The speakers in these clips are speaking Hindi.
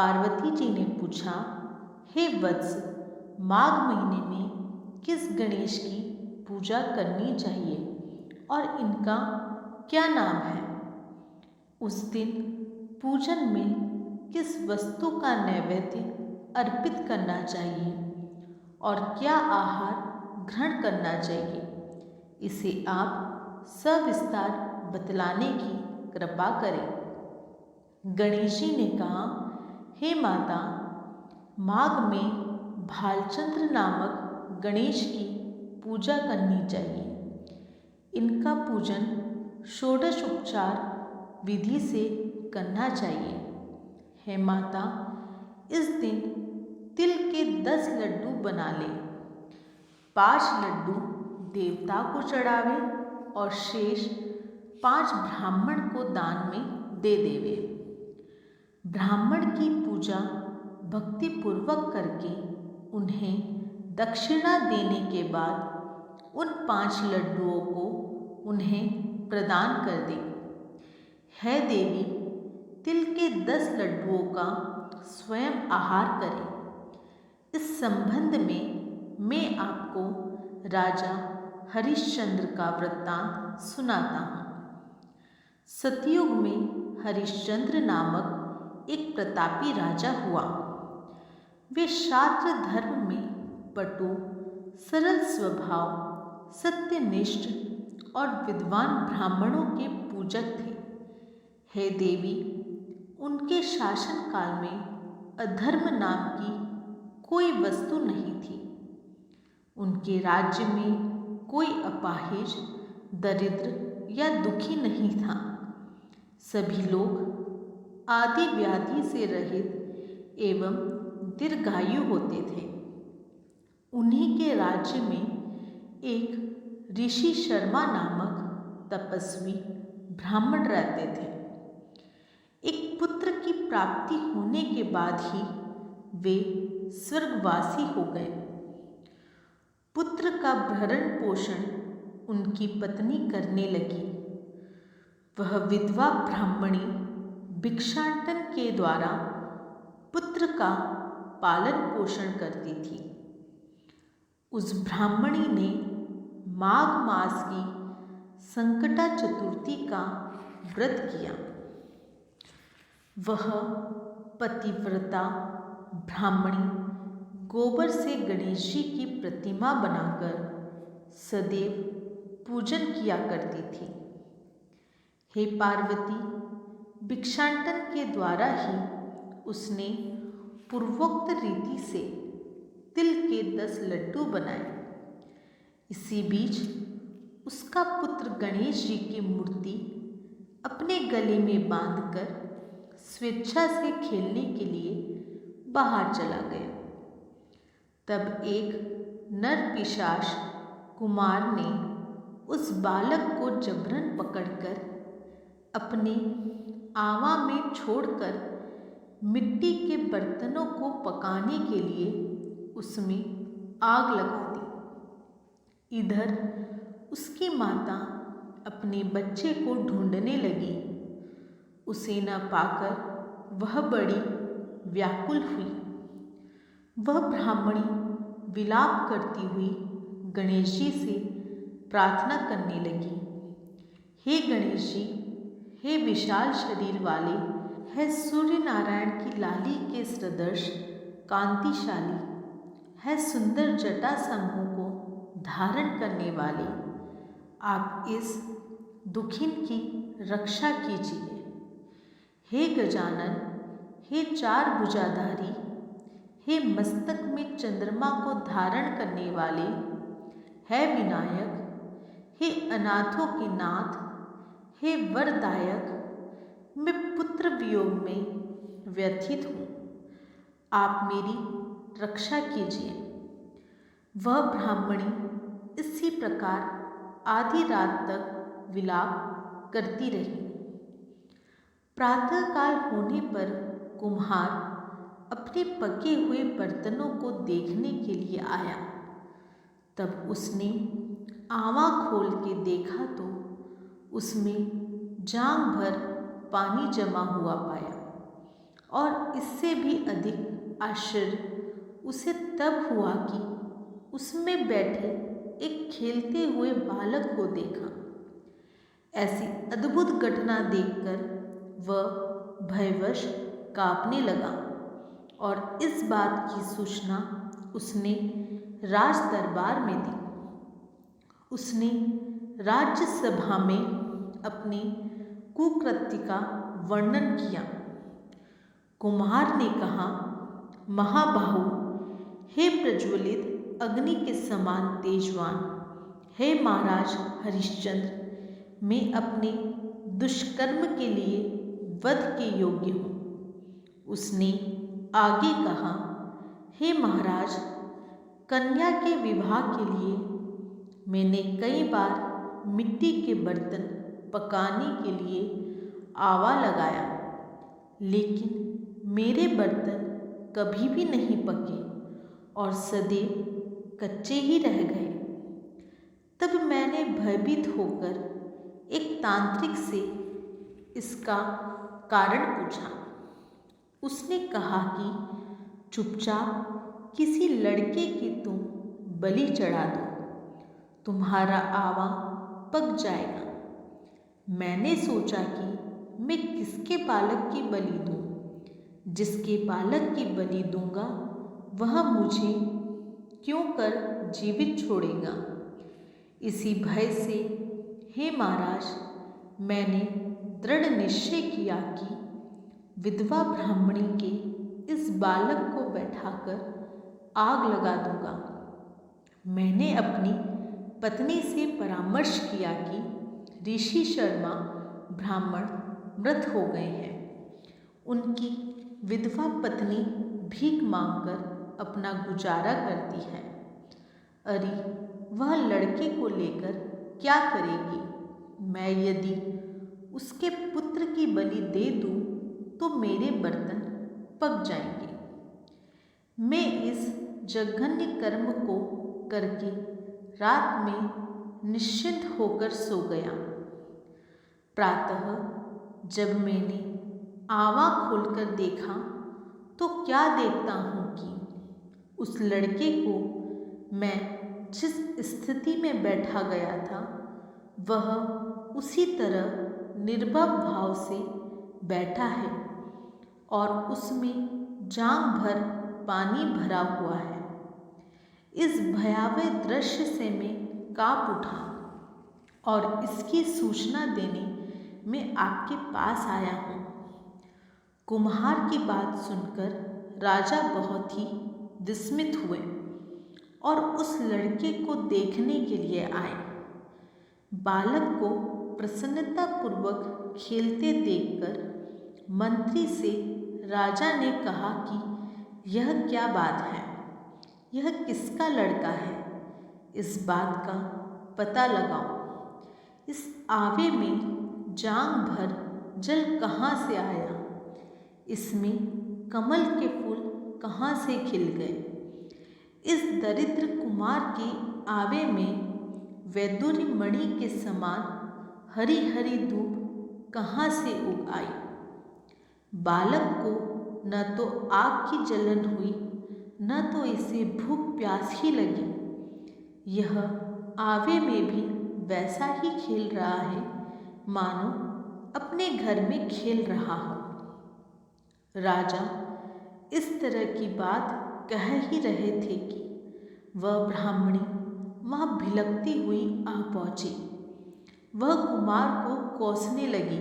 पार्वती जी ने पूछा, हे वत्स, माघ महीने में किस गणेश की पूजा करनी चाहिए और इनका क्या नाम है? उस दिन पूजन में किस वस्तु का नैवेद्य अर्पित करना चाहिए और क्या आहार ग्रहण करना चाहिए, इसे आप सविस्तार बतलाने की कृपा करें। गणेश जी ने कहा, हे माता, माघ में भालचंद्र नामक गणेश की पूजा करनी चाहिए। इनका पूजन षोडश उपचार विधि से करना चाहिए। हे माता, इस दिन तिल के 10 लड्डू बना ले, 5 लड्डू देवता को चढ़ावे और शेष 5 ब्राह्मण को दान में दे देवे। ब्राह्मण की पूजा भक्तिपूर्वक करके उन्हें दक्षिणा देने के बाद उन 5 लड्डुओं को उन्हें प्रदान कर दे। है देवी, तिल के 10 लड्डुओं का स्वयं आहार करें। इस संबंध में मैं आपको राजा हरिश्चंद्र का वृत्तांत सुनाता हूँ। सतयुग में हरिश्चंद्र नामक एक प्रतापी राजा हुआ। वे शास्त्र धर्म में पटु, सरल स्वभाव, सत्यनिष्ठ और विद्वान ब्राह्मणों के पूजक थे। हे देवी, उनके शासन काल में अधर्म नाम की कोई वस्तु नहीं थी। उनके राज्य में कोई अपाहिज, दरिद्र या दुखी नहीं था। सभी लोग आदि व्याधि से रहित एवं दीर्घायु होते थे। उन्हीं के राज्य में एक ऋषि शर्मा नामक तपस्वी ब्राह्मण रहते थे। एक पुत्र की प्राप्ति होने के बाद ही वे स्वर्गवासी हो गए। पुत्र का भरण पोषण उनकी पत्नी करने लगी। वह विधवा ब्राह्मणी भिक्षाटन के द्वारा पुत्र का पालन पोषण करती थी। उस ब्राह्मणी ने माघ मास की संकटा चतुर्थी का व्रत किया। वह पतिव्रता ब्राह्मणी गोबर से गणेश जी की प्रतिमा बनाकर सदैव पूजन किया करती थी। हे पार्वती, भिक्षाटन के द्वारा ही उसने पूर्वोक्त रीति से तिल के 10 लड्डू बनाए। इसी बीच उसका पुत्र गणेश जी की मूर्ति अपने गले में बांधकर स्वेच्छा से खेलने के लिए बाहर चला गया। तब एक नर पिशाच कुमार ने उस बालक को जबरन पकड़कर अपने आवा में छोड़कर मिट्टी के बर्तनों को पकाने के लिए उसमें आग लगा दी। इधर उसकी माता अपने बच्चे को ढूंढने लगी। उसे न पाकर वह बड़ी व्याकुल हुई। वह ब्राह्मणी विलाप करती हुई गणेश जी से प्रार्थना करने लगी, हे गणेश जी, हे विशाल शरीर वाले, है सूर्य नारायण की लाली के सदृश कांतिशाली, है सुंदर जटा समूह को धारण करने वाले, आप इस दुखिन की रक्षा कीजिए। हे गजानन, हे 4 भुजाधारी, हे मस्तक में चंद्रमा को धारण करने वाले, है विनायक, हे अनाथों के नाथ, हे वरदायक, मैं पुत्र वियोग में व्यथित हूँ, आप मेरी रक्षा कीजिए। वह ब्राह्मणी इसी प्रकार आधी रात तक विलाप करती रही। प्रातःकाल होने पर कुम्हार अपने पके हुए बर्तनों को देखने के लिए आया। तब उसने आवा खोल के देखा तो उसमें जांघ भर पानी जमा हुआ पाया और इससे भी अधिक आश्चर्य उसे तब हुआ कि उसमें बैठे एक खेलते हुए बालक को देखा। ऐसी अद्भुत घटना देखकर वह भयवश कांपने लगा और इस बात की सूचना उसने राज दरबार में दी। उसने राज्यसभा में अपने कुकृत्य का वर्णन किया। कुमार ने कहा, महाबाहु, हे प्रज्वलित अग्नि के समान तेजवान, हे महाराज हरिश्चंद्र, मैं अपने दुष्कर्म के लिए वध के योग्य हूँ। उसने आगे कहा, हे महाराज, कन्या के विवाह के लिए मैंने कई बार मिट्टी के बर्तन पकाने के लिए आवा लगाया, लेकिन मेरे बर्तन कभी भी नहीं पके और सदैव कच्चे ही रह गए। तब मैंने भयभीत होकर एक तांत्रिक से इसका कारण पूछा। उसने कहा कि चुपचाप किसी लड़के की तुम बलि चढ़ा दो, तुम्हारा आवा पक जाएगा। मैंने सोचा कि मैं किसके बालक की बलि दूं? जिसके बालक की बलि दूंगा वह मुझे क्यों कर जीवित छोड़ेगा। इसी भय से, हे महाराज, मैंने दृढ़ निश्चय किया कि विधवा ब्राह्मणी के इस बालक को बैठाकर आग लगा दूंगा। मैंने अपनी पत्नी से परामर्श किया कि ऋषि शर्मा ब्राह्मण मृत हो गए हैं। उनकी विधवा पत्नी भीख मांगकर अपना गुजारा करती है। अरे, वह लड़के को लेकर क्या करेगी? मैं यदि उसके पुत्र की बलि दे दूं तो मेरे बर्तन पक जाएंगे। मैं इस जघन्य कर्म को करके रात में निश्चिंत होकर सो गया। प्रातः जब मैंने आवा खोलकर देखा तो क्या देखता हूँ कि उस लड़के को मैं जिस स्थिति में बैठा गया था वह उसी तरह निर्भव भाव से बैठा है और उसमें जांघ भर पानी भरा हुआ है। इस भयावह दृश्य से मैं कांप उठा और इसकी सूचना देने मैं आपके पास आया हूँ। कुम्हार की बात सुनकर राजा बहुत ही विस्मित हुए और उस लड़के को देखने के लिए आए। बालक को प्रसन्नतापूर्वक खेलते देखकर मंत्री से राजा ने कहा कि यह क्या बात है? यह किसका लड़का है? इस बात का पता लगाओ। इस आवे में जांघ भर जल कहाँ से आया? इसमें कमल के फूल कहाँ से खिल गए? इस दरिद्र कुमार के आवे में वैदुर्य मणि के समान हरी हरी धूप कहाँ से उग आई? बालक को न तो आग की जलन हुई, न तो इसे भूख प्यास ही लगी। यह आवे में भी वैसा ही खेल रहा है मानो अपने घर में खेल रहा हो। राजा इस तरह की बात कह ही रहे थे कि वह ब्राह्मणी वहाँ भिलकती हुई आ पहुँची। वह कुमार को कोसने लगी।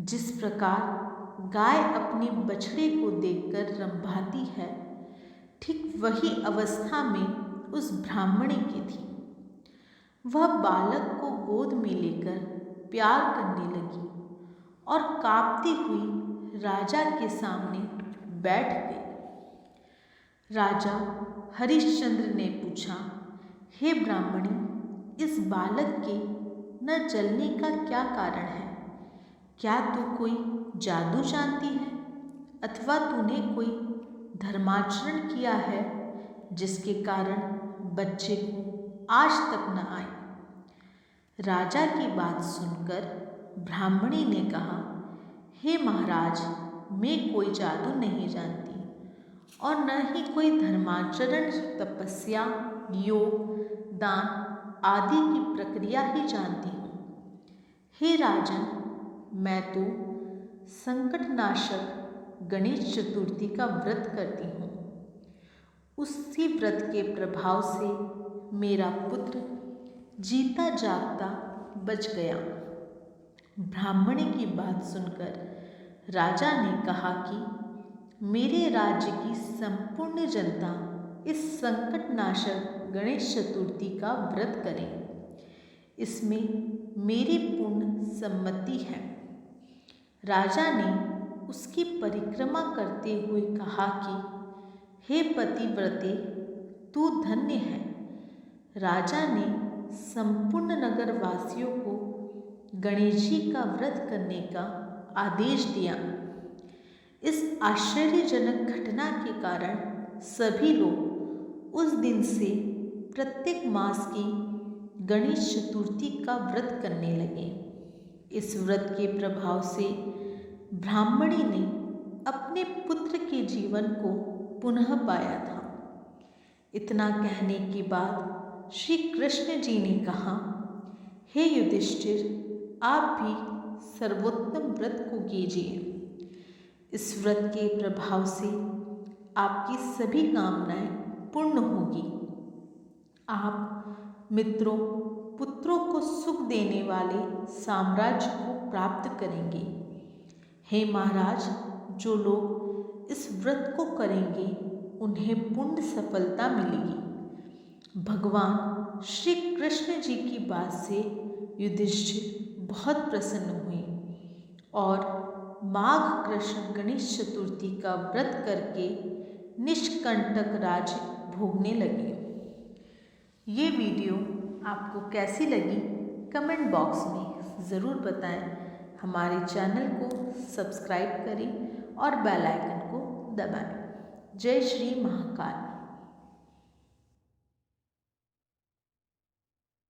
जिस प्रकार गाय अपने बछड़े को देखकर रंभाती है, ठीक वही अवस्था में उस ब्राह्मणी की थी। वह बालक को गोद में लेकर प्यार करने लगी और कांपती हुई राजा के सामने बैठ गई। राजा हरिश्चंद्र ने पूछा, हे ब्राह्मणी, इस बालक के न जलने का क्या कारण है? क्या तू कोई जादू जानती है अथवा तूने कोई धर्माचरण किया है जिसके कारण बच्चे को आज तक न आए? राजा की बात सुनकर ब्राह्मणी ने कहा, हे महाराज, मैं कोई जादू नहीं जानती और न ही कोई धर्माचरण, तपस्या, योग, दान आदि की प्रक्रिया ही जानती हूँ। हे राजन, मैं तो संकटनाशक गणेश चतुर्थी का व्रत करती हूँ। उसी व्रत के प्रभाव से मेरा पुत्र जीता जागता बच गया। ब्राह्मणी की बात सुनकर राजा ने कहा कि मेरे राज्य की संपूर्ण जनता इस संकटनाशक गणेश चतुर्थी का व्रत करें। इसमें मेरी पूर्ण सम्मति है। राजा ने उसकी परिक्रमा करते हुए कहा कि हे पतिव्रते, तू धन्य है। राजा ने संपूर्ण नगरवासियों को गणेश जी का व्रत करने का आदेश दिया। इस आश्चर्यजनक घटना के कारण सभी लोग उस दिन से प्रत्येक मास की गणेश चतुर्थी का व्रत करने लगे। इस व्रत के प्रभाव से ब्राह्मणी ने अपने पुत्र के जीवन को पुनः पाया था। इतना कहने के बाद श्री कृष्ण जी ने कहा, हे युधिष्ठिर, आप भी सर्वोत्तम व्रत को कीजिए। इस व्रत के प्रभाव से आपकी सभी कामनाएं पूर्ण होगी। आप मित्रों, पुत्रों को सुख देने वाले साम्राज्य को प्राप्त करेंगे। हे महाराज, जो लोग इस व्रत को करेंगे उन्हें पूर्ण सफलता मिलेगी। भगवान श्री कृष्ण जी की बात से युधिष्ठिर बहुत प्रसन्न हुए और माघ कृष्ण गणेश चतुर्थी का व्रत करके निष्कंटक राज्य भोगने लगे। ये वीडियो आपको कैसी लगी कमेंट बॉक्स में ज़रूर बताएं। हमारे चैनल को सब्सक्राइब करें और बेल आइकन को दबाएं। जय श्री महाकाल।